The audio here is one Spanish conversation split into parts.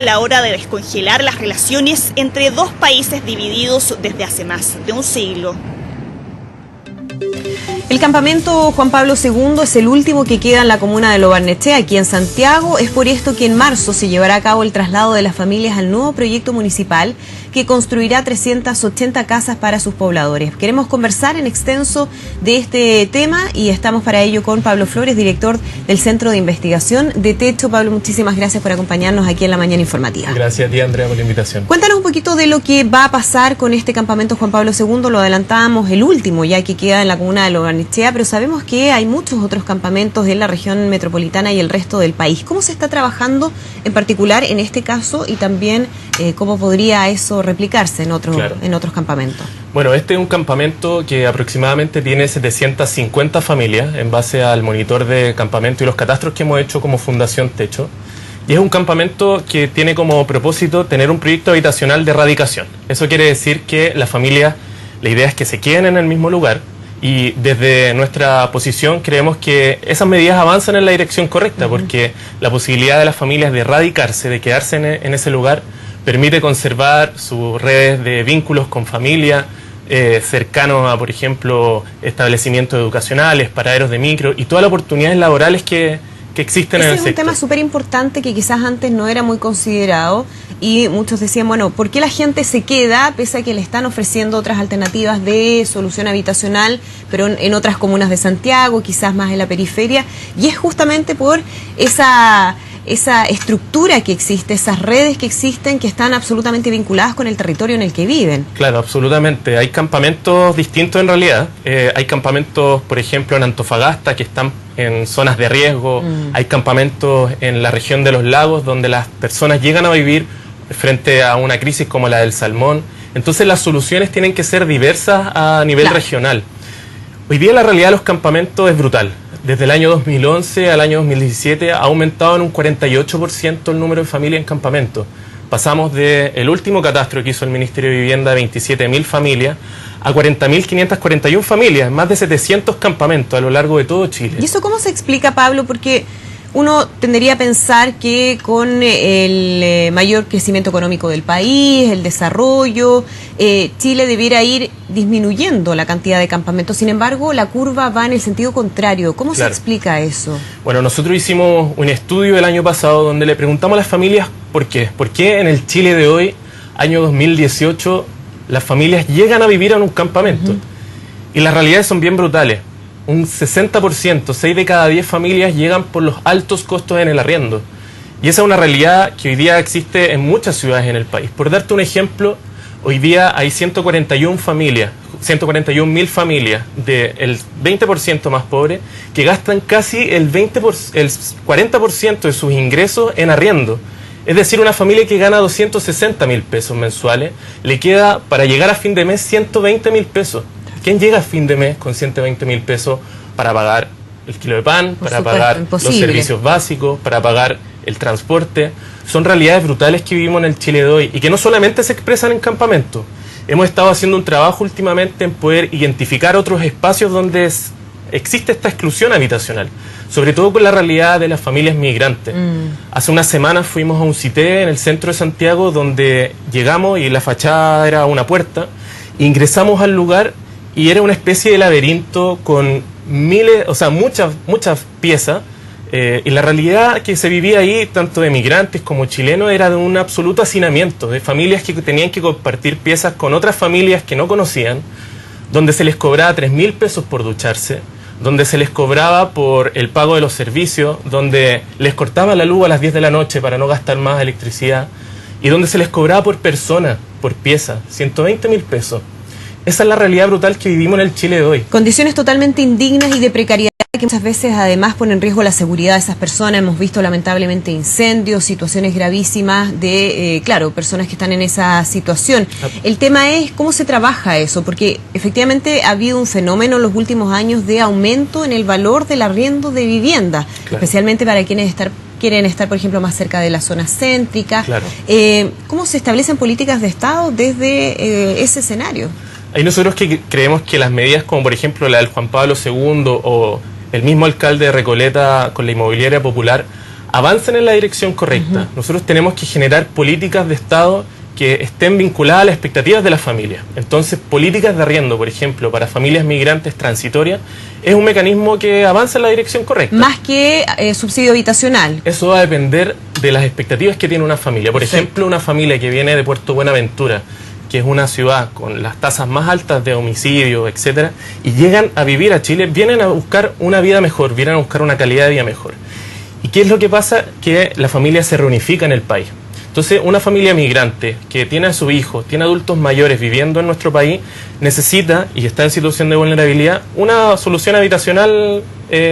la hora de descongelar las relaciones entre dos países divididos desde hace más de un siglo. El campamento Juan Pablo II es el último que queda en la comuna de Lo Barnechea, aquí en Santiago. Es por esto que en marzo se llevará a cabo el traslado de las familias al nuevo proyecto municipal que construirá 380 casas para sus pobladores. Queremos conversar en extenso de este tema y estamos para ello con Pablo Flores, director del Centro de Investigación de Techo. Pablo, muchísimas gracias por acompañarnos aquí en la Mañana Informativa. Gracias a ti, Andrea, por la invitación. Cuéntanos un poquito de lo que va a pasar con este campamento Juan Pablo II. Lo adelantábamos, el último ya que queda en la comuna de Lo Barnechea, pero sabemos que hay muchos otros campamentos en la región metropolitana y el resto del país. ¿Cómo se está trabajando en particular en este caso y también cómo podría eso replicarse en otros campamentos? Bueno, este es un campamento que aproximadamente tiene 750 familias en base al monitor de campamento y los catastros que hemos hecho como Fundación Techo. Y es un campamento que tiene como propósito tener un proyecto habitacional de erradicación. Eso quiere decir que las familias, la idea es que se queden en el mismo lugar. Y desde nuestra posición creemos que esas medidas avanzan en la dirección correcta, porque la posibilidad de las familias de radicarse, de quedarse en ese lugar, permite conservar sus redes de vínculos con familia, cercanos a, por ejemplo, establecimientos educacionales, paraderos de micro y todas las oportunidades laborales que existen en el sector. Es un tema súper importante que quizás antes no era muy considerado y muchos decían, bueno, ¿por qué la gente se queda pese a que le están ofreciendo otras alternativas de solución habitacional, pero en otras comunas de Santiago, quizás más en la periferia? Y es justamente por esa estructura que existe, esas redes que existen, que están absolutamente vinculadas con el territorio en el que viven. Claro, absolutamente. Hay campamentos distintos en realidad. Hay campamentos, por ejemplo, en Antofagasta, que están en zonas de riesgo. Hay campamentos en la región de los lagos, donde las personas llegan a vivir frente a una crisis como la del salmón. Entonces las soluciones tienen que ser diversas a nivel regional. Hoy día la realidad de los campamentos es brutal. Desde el año 2011 al año 2017 ha aumentado en un 48% el número de familias en campamento. Pasamos del último catastro que hizo el Ministerio de Vivienda de 27.000 familias a 40.541 familias, más de 700 campamentos a lo largo de todo Chile. ¿Y eso cómo se explica, Pablo? Porque uno tendería a pensar que con el mayor crecimiento económico del país, el desarrollo, Chile debiera ir disminuyendo la cantidad de campamentos. Sin embargo, la curva va en el sentido contrario. ¿Cómo se explica eso? Bueno, nosotros hicimos un estudio el año pasado donde le preguntamos a las familias por qué. ¿Por qué en el Chile de hoy, año 2018, las familias llegan a vivir en un campamento? Y las realidades son bien brutales. Un 60%, 6 de cada 10 familias llegan por los altos costos en el arriendo. Y esa es una realidad que hoy día existe en muchas ciudades en el país. Por darte un ejemplo, hoy día hay 141.000 familias del 20% más pobre que gastan casi el 40% de sus ingresos en arriendo. Es decir, una familia que gana 260.000 pesos mensuales, le queda para llegar a fin de mes 120.000 pesos. ¿Quién llega a fin de mes con 120.000 pesos para pagar el kilo de pan, para pagar los servicios básicos, para pagar el transporte? Son realidades brutales que vivimos en el Chile de hoy y que no solamente se expresan en campamentos. Hemos estado haciendo un trabajo últimamente en poder identificar otros espacios donde existe esta exclusión habitacional, sobre todo con la realidad de las familias migrantes. Hace unas semanas fuimos a un CITE en el centro de Santiago donde llegamos y la fachada era una puerta. Ingresamos al lugar y era una especie de laberinto con muchas piezas. Y la realidad que se vivía ahí, tanto de migrantes como chilenos, era de un absoluto hacinamiento, de familias que tenían que compartir piezas con otras familias que no conocían, donde se les cobraba 3.000 pesos por ducharse, donde se les cobraba por el pago de los servicios, donde les cortaban la luz a las 10 de la noche para no gastar más electricidad, y donde se les cobraba por persona, por pieza, 120.000 pesos. Esa es la realidad brutal que vivimos en el Chile de hoy. Condiciones totalmente indignas y de precariedad que muchas veces además ponen en riesgo la seguridad de esas personas. Hemos visto lamentablemente incendios, situaciones gravísimas de, personas que están en esa situación. El tema es cómo se trabaja eso, porque efectivamente ha habido un fenómeno en los últimos años de aumento en el valor del arriendo de vivienda, especialmente para quienes quieren estar, por ejemplo, más cerca de la zona céntrica. ¿Cómo se establecen políticas de Estado desde ese escenario? Ahí nosotros creemos que las medidas como por ejemplo la del Juan Pablo II o el mismo alcalde de Recoleta con la inmobiliaria popular avancen en la dirección correcta. Nosotros tenemos que generar políticas de Estado que estén vinculadas a las expectativas de las familias. Entonces, políticas de arriendo, por ejemplo, para familias migrantes transitorias, es un mecanismo que avanza en la dirección correcta. Más que subsidio habitacional. Eso va a depender de las expectativas que tiene una familia. Por ejemplo, una familia que viene de Puerto Buenaventura, que es una ciudad con las tasas más altas de homicidio, etcétera, y llegan a vivir a Chile, vienen a buscar una vida mejor, vienen a buscar una calidad de vida mejor. ¿Y qué es lo que pasa? Que la familia se reunifica en el país. Entonces, una familia migrante que tiene a sus hijos, tiene adultos mayores viviendo en nuestro país, necesita, y está en situación de vulnerabilidad, una solución habitacional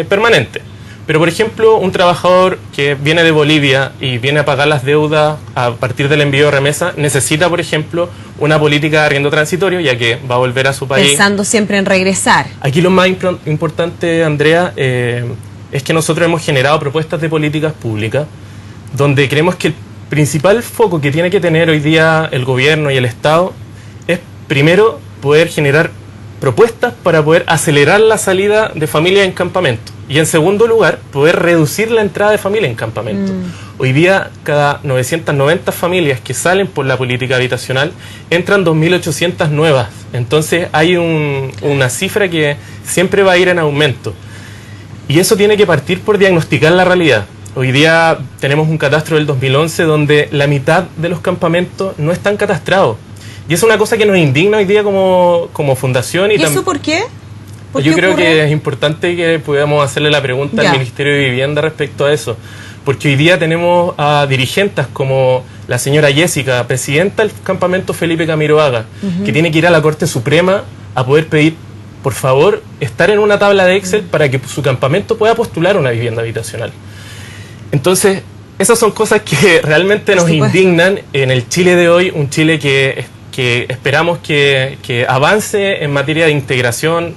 permanente. Pero, por ejemplo, un trabajador que viene de Bolivia y viene a pagar las deudas a partir del envío de remesa, necesita, por ejemplo, una política de arriendo transitorio, ya que va a volver a su país. Pensando siempre en regresar. Aquí lo más importante, Andrea, es que nosotros hemos generado propuestas de políticas públicas donde creemos que el principal foco que tiene que tener hoy día el gobierno y el Estado es, primero, poder generar propuestas para poder acelerar la salida de familias en campamento. Y en segundo lugar, poder reducir la entrada de familias en campamento. Hoy día, cada 990 familias que salen por la política habitacional, entran 2.800 nuevas. Entonces hay una cifra que siempre va a ir en aumento. Y eso tiene que partir por diagnosticar la realidad. Hoy día tenemos un catastro del 2011 donde la mitad de los campamentos no están catastrados. Y es una cosa que nos indigna hoy día como fundación. ¿Y eso por qué? Yo creo que es importante que podamos hacerle la pregunta al Ministerio de Vivienda respecto a eso. Porque hoy día tenemos a dirigentes como la señora Jessica, presidenta del campamento Felipe Camiroaga, que tiene que ir a la Corte Suprema a poder pedir, por favor, estar en una tabla de Excel para que su campamento pueda postular una vivienda habitacional. Entonces, esas son cosas que realmente nos indignan en el Chile de hoy, un Chile que esperamos que avance en materia de integración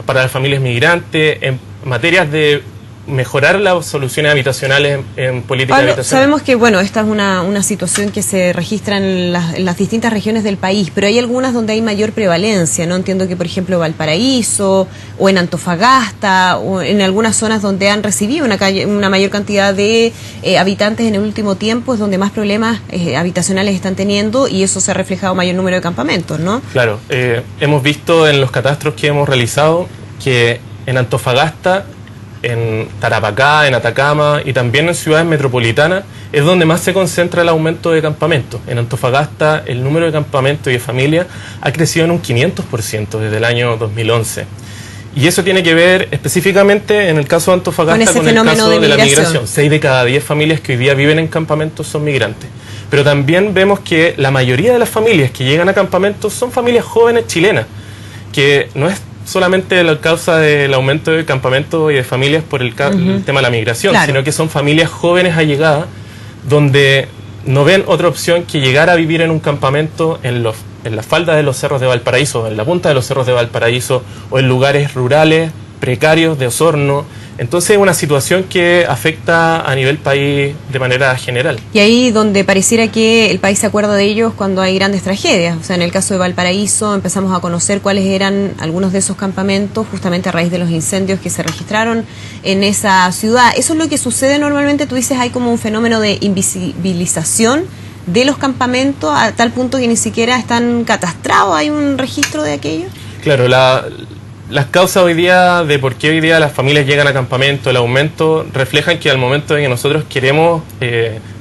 para las familias migrantes, en materias de mejorar las soluciones habitacionales en política habitacional. Sabemos que, bueno, esta es una situación que se registra en las distintas regiones del país, pero hay algunas donde hay mayor prevalencia, ¿no? Entiendo que, por ejemplo, Valparaíso o en Antofagasta o en algunas zonas donde han recibido una mayor cantidad de habitantes en el último tiempo es donde más problemas habitacionales están teniendo y eso se ha reflejado mayor número de campamentos, ¿no? Claro, hemos visto en los catastros que hemos realizado que en Antofagasta, en Tarapacá, en Atacama y también en ciudades metropolitanas es donde más se concentra el aumento de campamentos. En Antofagasta el número de campamentos y de familias ha crecido en un 500% desde el año 2011. Y eso tiene que ver específicamente en el caso de Antofagasta con el caso de la migración. 6 de cada 10 familias que hoy día viven en campamentos son migrantes. Pero también vemos que la mayoría de las familias que llegan a campamentos son familias jóvenes chilenas, que no es solamente la causa del aumento de campamentos y de familias por el tema de la migración, sino que son familias jóvenes allegadas donde no ven otra opción que llegar a vivir en un campamento en la falda de los cerros de Valparaíso, en la punta de los cerros de Valparaíso o en lugares rurales, precarios de Osorno. Entonces es una situación que afecta a nivel país de manera general. Y ahí donde pareciera que el país se acuerda de ellos cuando hay grandes tragedias. O sea, en el caso de Valparaíso empezamos a conocer cuáles eran algunos de esos campamentos justamente a raíz de los incendios que se registraron en esa ciudad. Eso es lo que sucede normalmente. Tú dices, hay como un fenómeno de invisibilización de los campamentos a tal punto que ni siquiera están catastrados. ¿Hay un registro de aquello? Claro, las causas hoy día de por qué hoy día las familias llegan a campamento, el aumento, reflejan que al momento de que nosotros queremos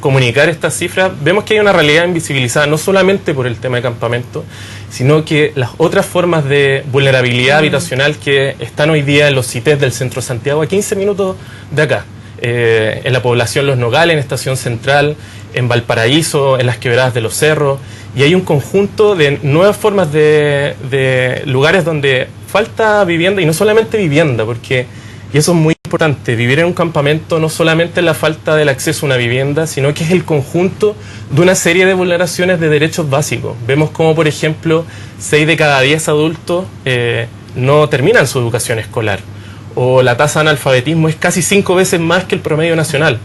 comunicar estas cifras, vemos que hay una realidad invisibilizada, no solamente por el tema de campamento, sino que las otras formas de vulnerabilidad habitacional que están hoy día en los CITES del centro de Santiago, a 15 minutos de acá, en la población Los Nogales, en Estación Central, en Valparaíso, en las quebradas de los cerros, y hay un conjunto de nuevas formas de lugares donde falta vivienda, y no solamente vivienda, porque, y eso es muy importante, vivir en un campamento no solamente es la falta del acceso a una vivienda, sino que es el conjunto de una serie de vulneraciones de derechos básicos. Vemos como, por ejemplo, 6 de cada 10 adultos no terminan su educación escolar, o la tasa de analfabetismo es casi 5 veces más que el promedio nacional.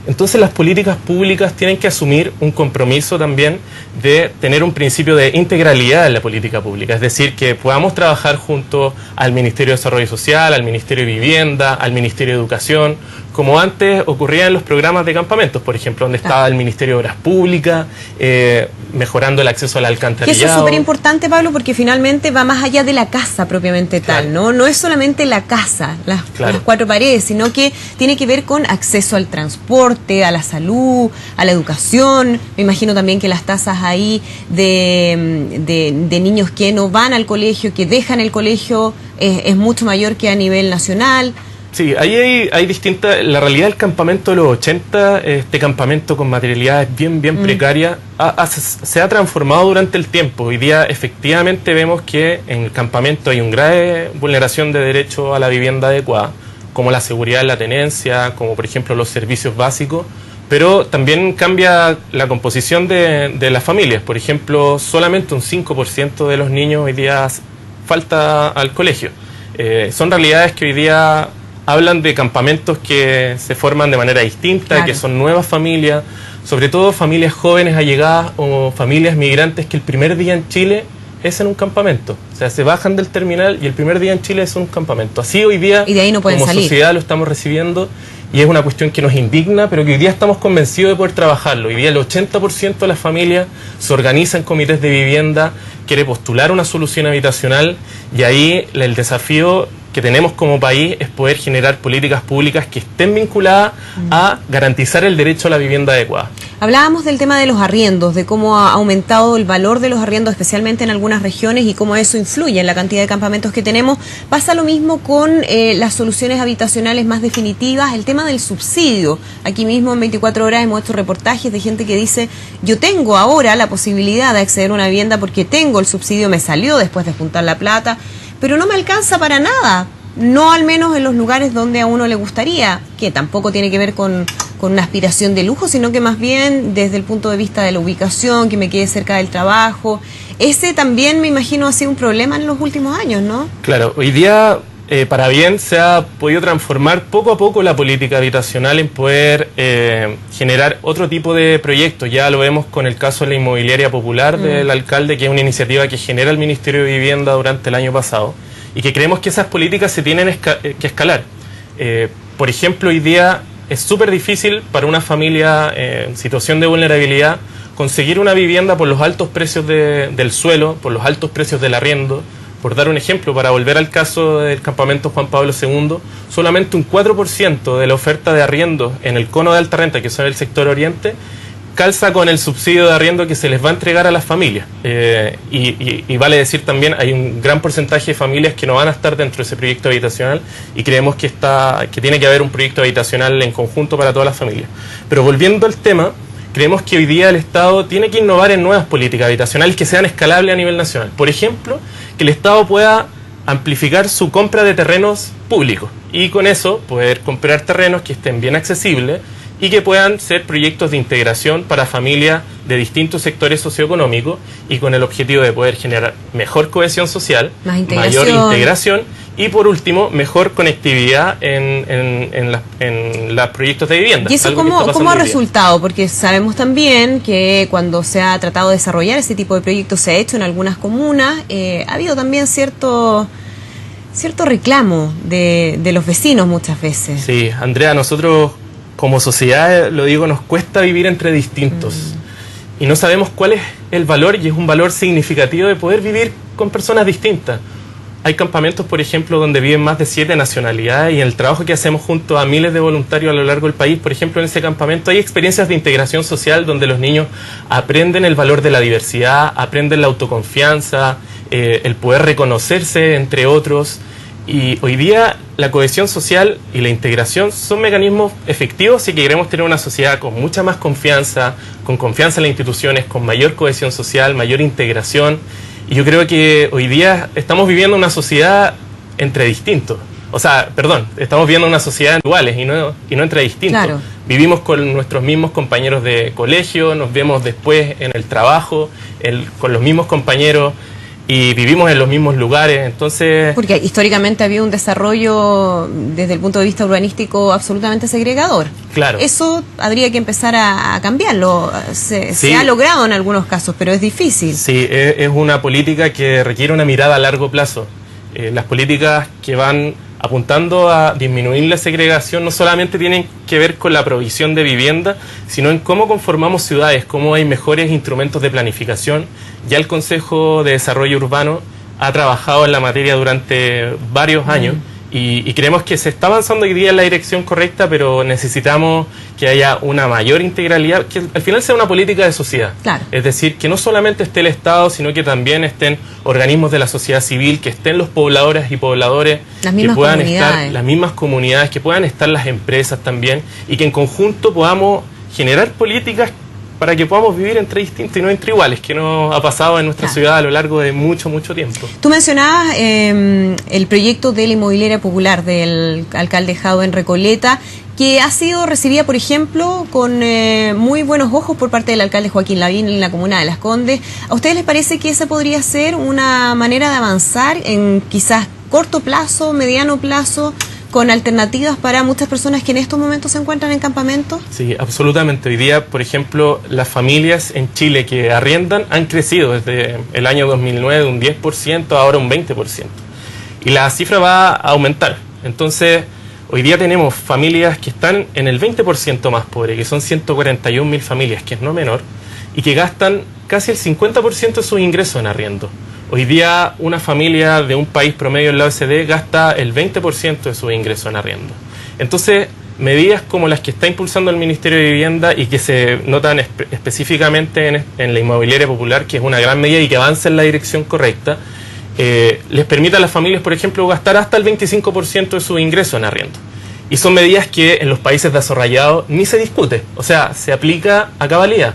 Entonces las políticas públicas tienen que asumir un compromiso también de tener un principio de integralidad en la política pública, es decir, que podamos trabajar junto al Ministerio de Desarrollo Social, al Ministerio de Vivienda, al Ministerio de Educación, como antes ocurría en los programas de campamentos, por ejemplo, donde estaba el Ministerio de Obras Públicas, mejorando el acceso al alcantarillado. Y eso es súper importante, Pablo, porque finalmente va más allá de la casa propiamente tal, ¿no? No es solamente la casa, las cuatro paredes, sino que tiene que ver con acceso al transporte, a la salud, a la educación. Me imagino también que las tasas ahí de niños que no van al colegio, que dejan el colegio, es mucho mayor que a nivel nacional. Sí, ahí hay distintas. La realidad del campamento de los 80, este campamento con materialidades bien precaria, se ha transformado durante el tiempo. Hoy día efectivamente vemos que en el campamento hay una grave vulneración de derecho a la vivienda adecuada, como la seguridad en la tenencia, como por ejemplo los servicios básicos, pero también cambia la composición de las familias. Por ejemplo, solamente un 5% de los niños hoy día falta al colegio. Son realidades que hoy día hablan de campamentos que se forman de manera distinta, que son nuevas familias, sobre todo familias jóvenes allegadas o familias migrantes que el primer día en Chile es en un campamento. O sea, se bajan del terminal y el primer día en Chile es un campamento. Así hoy día, y de ahí no pueden como salir. Sociedad lo estamos recibiendo y es una cuestión que nos indigna, pero que hoy día estamos convencidos de poder trabajarlo. Hoy día el 80% de las familias se organiza en comités de vivienda, quiere postular una solución habitacional y ahí el desafío que tenemos como país es poder generar políticas públicas que estén vinculadas a garantizar el derecho a la vivienda adecuada. Hablábamos del tema de los arriendos, de cómo ha aumentado el valor de los arriendos, especialmente en algunas regiones, y cómo eso influye en la cantidad de campamentos que tenemos. Pasa lo mismo con las soluciones habitacionales más definitivas, el tema del subsidio. Aquí mismo en 24 horas hemos hecho reportajes de gente que dice, yo tengo ahora la posibilidad de acceder a una vivienda porque tengo el subsidio, me salió después de juntar la plata, pero no me alcanza para nada, no al menos en los lugares donde a uno le gustaría, que tampoco tiene que ver con una aspiración de lujo, sino que más bien desde el punto de vista de la ubicación, que me quede cerca del trabajo. Ese también, me imagino, ha sido un problema en los últimos años, ¿no? Claro, hoy día, para bien, se ha podido transformar poco a poco la política habitacional en poder generar otro tipo de proyectos. Ya lo vemos con el caso de la inmobiliaria popular del alcalde, que es una iniciativa que genera el Ministerio de Vivienda durante el año pasado, y que creemos que esas políticas se tienen que escalar. Por ejemplo, hoy día es súper difícil para una familia en situación de vulnerabilidad conseguir una vivienda por los altos precios del suelo, por los altos precios del arriendo. Por dar un ejemplo, para volver al caso del campamento Juan Pablo II, solamente un 4% de la oferta de arriendo en el cono de alta renta, que son el sector oriente, calza con el subsidio de arriendo que se les va a entregar a las familias. Y vale decir también, hay un gran porcentaje de familias que no van a estar dentro de ese proyecto habitacional y creemos que tiene que haber un proyecto habitacional en conjunto para todas las familias. Pero volviendo al tema, creemos que hoy día el Estado tiene que innovar en nuevas políticas habitacionales que sean escalables a nivel nacional. Por ejemplo, que el Estado pueda amplificar su compra de terrenos públicos y con eso poder comprar terrenos que estén bien accesibles y que puedan ser proyectos de integración para familias de distintos sectores socioeconómicos y con el objetivo de poder generar mejor cohesión social, mayor integración y por último, mejor conectividad en los proyectos de vivienda. ¿Y eso cómo ha resultado? Porque sabemos también que cuando se ha tratado de desarrollar ese tipo de proyectos, se ha hecho en algunas comunas, ha habido también cierto reclamo de los vecinos muchas veces. Sí, Andrea, nosotros como sociedad, lo digo, nos cuesta vivir entre distintos y no sabemos cuál es el valor, y es un valor significativo de poder vivir con personas distintas. Hay campamentos, por ejemplo, donde viven más de 7 nacionalidades y en el trabajo que hacemos junto a miles de voluntarios a lo largo del país, por ejemplo, en ese campamento hay experiencias de integración social donde los niños aprenden el valor de la diversidad, aprenden la autoconfianza, el poder reconocerse entre otros. Y hoy día la cohesión social y la integración son mecanismos efectivos si queremos tener una sociedad con mucha más confianza, con confianza en las instituciones, con mayor cohesión social, mayor integración. Y yo creo que hoy día estamos viviendo una sociedad entre distintos. O sea, perdón, estamos viviendo una sociedad iguales y no entre distintos. Claro. Vivimos con nuestros mismos compañeros de colegio, nos vemos después en el trabajo, con los mismos compañeros y vivimos en los mismos lugares, entonces... Porque históricamente había un desarrollo desde el punto de vista urbanístico absolutamente segregador. Claro. Eso habría que empezar a cambiarlo. Se ha logrado en algunos casos, pero es difícil. Sí, es una política que requiere una mirada a largo plazo. Las políticas que van apuntando a disminuir la segregación, no solamente tienen que ver con la provisión de vivienda, sino en cómo conformamos ciudades, cómo hay mejores instrumentos de planificación. Ya el Consejo de Desarrollo Urbano ha trabajado en la materia durante varios años y creemos que se está avanzando hoy día en la dirección correcta, pero necesitamos que haya una mayor integralidad, que al final sea una política de sociedad. Claro. Es decir, que no solamente esté el Estado, sino que también estén organismos de la sociedad civil, que estén los pobladores y pobladores, que puedan estar las mismas comunidades, que puedan estar las empresas también, y que en conjunto podamos generar políticas para que podamos vivir entre distintos y no entre iguales, que no ha pasado en nuestra ciudad a lo largo de mucho tiempo. Tú mencionabas el proyecto de la inmobiliaria popular del alcalde Jadwe en Recoleta, que ha sido recibida, por ejemplo, con muy buenos ojos por parte del alcalde Joaquín Lavín en la comuna de Las Condes. ¿A ustedes les parece que esa podría ser una manera de avanzar en quizás corto plazo, mediano plazo, con alternativas para muchas personas que en estos momentos se encuentran en campamentos? Sí, absolutamente. Hoy día, por ejemplo, las familias en Chile que arriendan han crecido desde el año 2009 de un 10% a ahora un 20%. Y la cifra va a aumentar. Entonces, hoy día tenemos familias que están en el 20% más pobre, que son 141.000 familias, que es no menor, y que gastan casi el 50% de sus ingresos en arriendo. Hoy día una familia de un país promedio en la OECD gasta el 20% de sus ingresos en arriendo. Entonces, medidas como las que está impulsando el Ministerio de Vivienda y que se notan específicamente en la inmobiliaria popular, que es una gran medida y que avanza en la dirección correcta, les permite a las familias, por ejemplo, gastar hasta el 25% de sus ingresos en arriendo. Y son medidas que en los países desarrollados ni se discute, o sea, se aplica a cabalidad.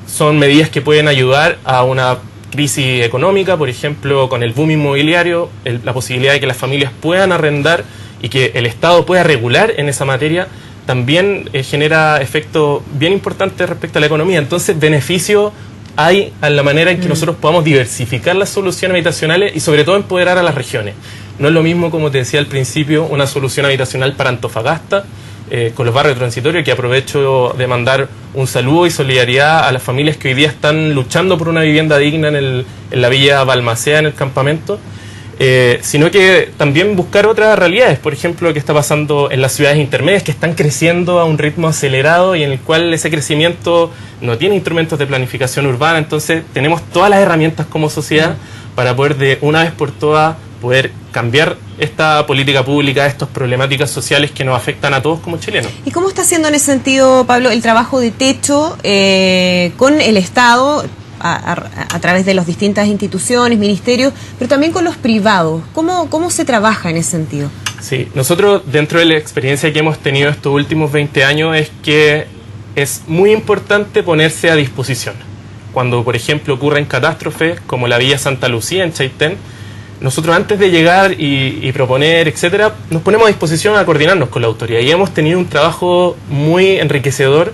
Son medidas que pueden ayudar a una crisis económica, por ejemplo, con el boom inmobiliario, la posibilidad de que las familias puedan arrendar y que el Estado pueda regular en esa materia, también genera efectos bien importantes respecto a la economía. Entonces, beneficio hay en la manera en que nosotros podamos diversificar las soluciones habitacionales y sobre todo empoderar a las regiones. No es lo mismo, como te decía al principio, una solución habitacional para Antofagasta, con los barrios transitorios, que aprovecho de mandar un saludo y solidaridad a las familias que hoy día están luchando por una vivienda digna en la Villa Balmaceda, en el campamento, sino que también buscar otras realidades, por ejemplo, lo que está pasando en las ciudades intermedias, que están creciendo a un ritmo acelerado y en el cual ese crecimiento no tiene instrumentos de planificación urbana. Entonces tenemos todas las herramientas como sociedad para poder de una vez por todas poder cambiar esta política pública, estas problemáticas sociales que nos afectan a todos como chilenos. ¿Y cómo está haciendo en ese sentido, Pablo, el trabajo de techo con el Estado a través de las distintas instituciones, ministerios, pero también con los privados? ¿Cómo se trabaja en ese sentido? Sí, nosotros dentro de la experiencia que hemos tenido estos últimos 20 años es que es muy importante ponerse a disposición. Cuando, por ejemplo, ocurren catástrofes como la Villa Santa Lucía en Chaitén, nosotros antes de llegar y proponer, etcétera, nos ponemos a disposición a coordinarnos con la autoridad y hemos tenido un trabajo muy enriquecedor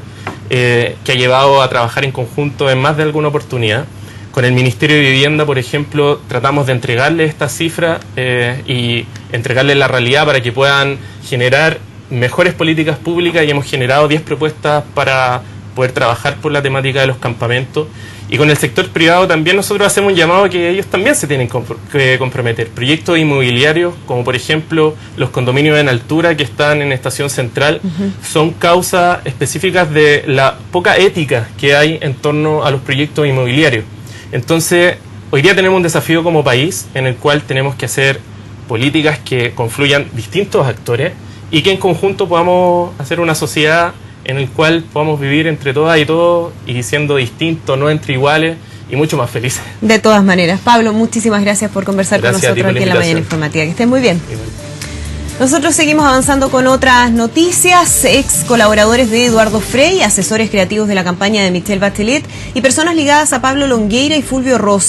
que ha llevado a trabajar en conjunto en más de alguna oportunidad. Con el Ministerio de Vivienda, por ejemplo, tratamos de entregarle esta cifra y entregarle la realidad para que puedan generar mejores políticas públicas y hemos generado 10 propuestas para poder trabajar por la temática de los campamentos. Y con el sector privado también nosotros hacemos un llamado a que ellos también se tienen que comprometer. Proyectos inmobiliarios, como por ejemplo los condominios en altura que están en Estación Central, son causas específicas de la poca ética que hay en torno a los proyectos inmobiliarios. Entonces, hoy día tenemos un desafío como país en el cual tenemos que hacer políticas que confluyan distintos actores y que en conjunto podamos hacer una sociedad en el cual podamos vivir entre todas y todos y siendo distintos, no entre iguales y mucho más felices. De todas maneras. Pablo, muchísimas gracias por conversar con nosotros aquí en la Mañana Informativa. Que estén muy bien. Nosotros seguimos avanzando con otras noticias. Ex colaboradores de Eduardo Frei, asesores creativos de la campaña de Michelle Bachelet y personas ligadas a Pablo Longueira y Fulvio Rossi